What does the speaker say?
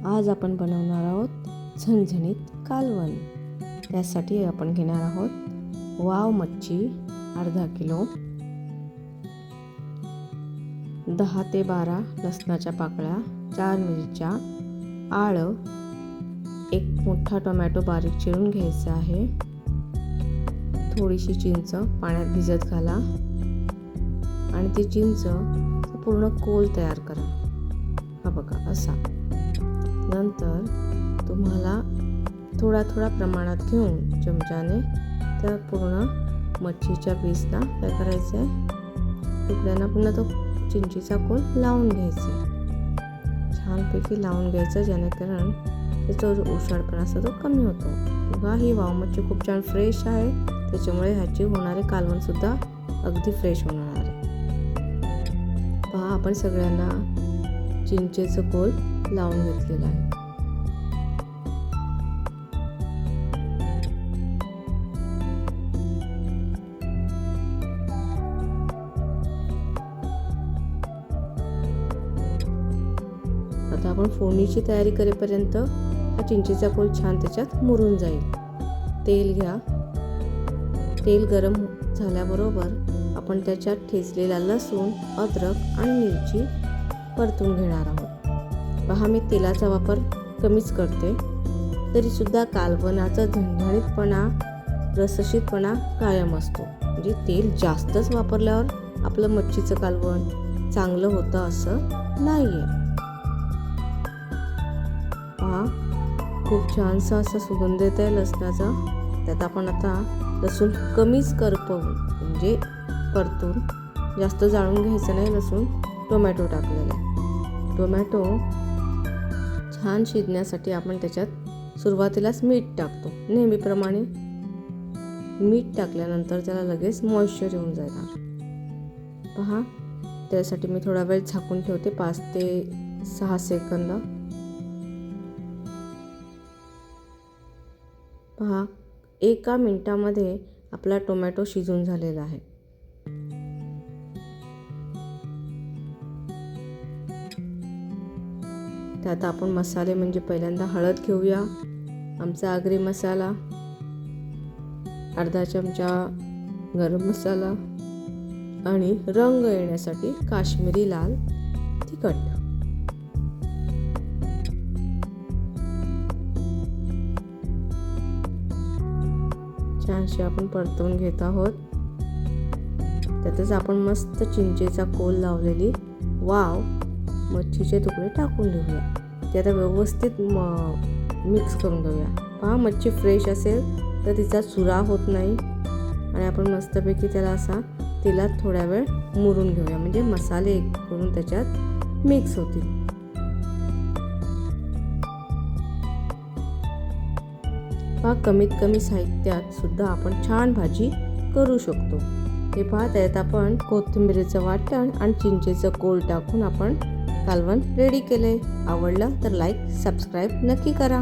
आज आपण बनवणार आहोत झणझणीत कालवण। त्यासाठी आपण घेणार आहोत वाव मच्छी अर्धा किलो, 10 ते 12 लसणाच्या पाकळ्या, 4 मिरच्या, आलं, एक मोठा टोमॅटो बारीक चिरून घ्यायचा आहे, थोडीशी चिंच पाण्यात भिजत घाला आणि ती चिंच पूर्ण कोल तयार करा। हा बघा असा। नंतर तुम्हाला थोडा प्रमाणात घेऊन चमच्याने त्या पूर्ण मच्छीच्या पीसला काय करायचं आहे, तुकड्यांना पुन्हा तो चिंचेचा कोल लावून घ्यायचा, छानपैकी लावून घ्यायचं, जेणेकरून त्याचा जो उशाळपणा असतो तो कमी होतो। बघा ही वाव मच्छी खूप छान फ्रेश आहे, त्याच्यामुळे ह्याची होणारे कालवण सुद्धा अगदी फ्रेश होणार आहे। पहा आपण सगळ्यांना चिंचेचं कोल लावून घेतलेलं आहे। आता आपण फोडणीची तयारी करेपर्यंत हा चिंचेचा कोल छान त्याच्यात मुरून जाईल। तेल घ्या, तेल गरम झाल्याबरोबर आपण त्याच्यात ठेचलेला लसूण, अद्रक आणि मिरची परतून घेणार आहोत। पहा मी तेलाचा वापर कमीच करते, तरी सुद्धा कालवणाचा झणझणीतपणा, रसशीतपणा कायम असतो। म्हणजे तेल जास्तच वापरल्यावर आपलं मच्छीचं कालवण चांगलं होतं असं नाहीये। पहा खूप छानसा असा सुगंध येत आहे लसणाचा। त्यात आपण आता लसूण कमीच करपवून म्हणजे परतून, जास्त जाळून घ्यायचं नाही लसूण। टोमॅटो टाकलेला आहे। टोमॅटो छान शिजण्यासाठी आपण त्याच्यात सुरुवातीलाच मीठ टाकतो नेहमीप्रमाणे। मीठ टाकल्यानंतर त्याला लगेच मॉइश्चर येऊन जाणार। पहा त्यासाठी मी थोडा वेळ झाकून ठेवते, 5 ते 6 सेकंद। पहा 1 मिनिटामध्ये आपला टोमॅटो शिजून झालेला आहे। त्यात आपण मसाले म्हणजे पहिल्यांदा हळद घेऊया, आमचा आगरी मसाला, अर्धा चमचा गरम मसाला आणि रंग येण्यासाठी काश्मीरी लाल तिखट। छानशी आपण परतवून घेत आहोत। त्यातच आपण मस्त चिंचेचा कोल लावलेली वाव मच्छीचे तुकडे टाकून देऊया। ते आता व्यवस्थित मिक्स करून घेऊया। पहा मच्छी फ्रेश असेल तर तिचा चुरा होत नाही आणि आपण मस्तपैकी त्याला असा तेलात थोड्या वेळ मुरून घेऊया, म्हणजे मसाले एक करून त्याच्यात मिक्स होतील। पहा कमीत कमी साहित्यात सुद्धा आपण छान भाजी करू शकतो। हे पहा त्यात आपण कोथिंबीरीचं वाटण आणि चिंचेचं कोल टाकून आपण कालवण रेडी केले। आवडलं तर लाईक, सबस्क्राईब नक्की करा।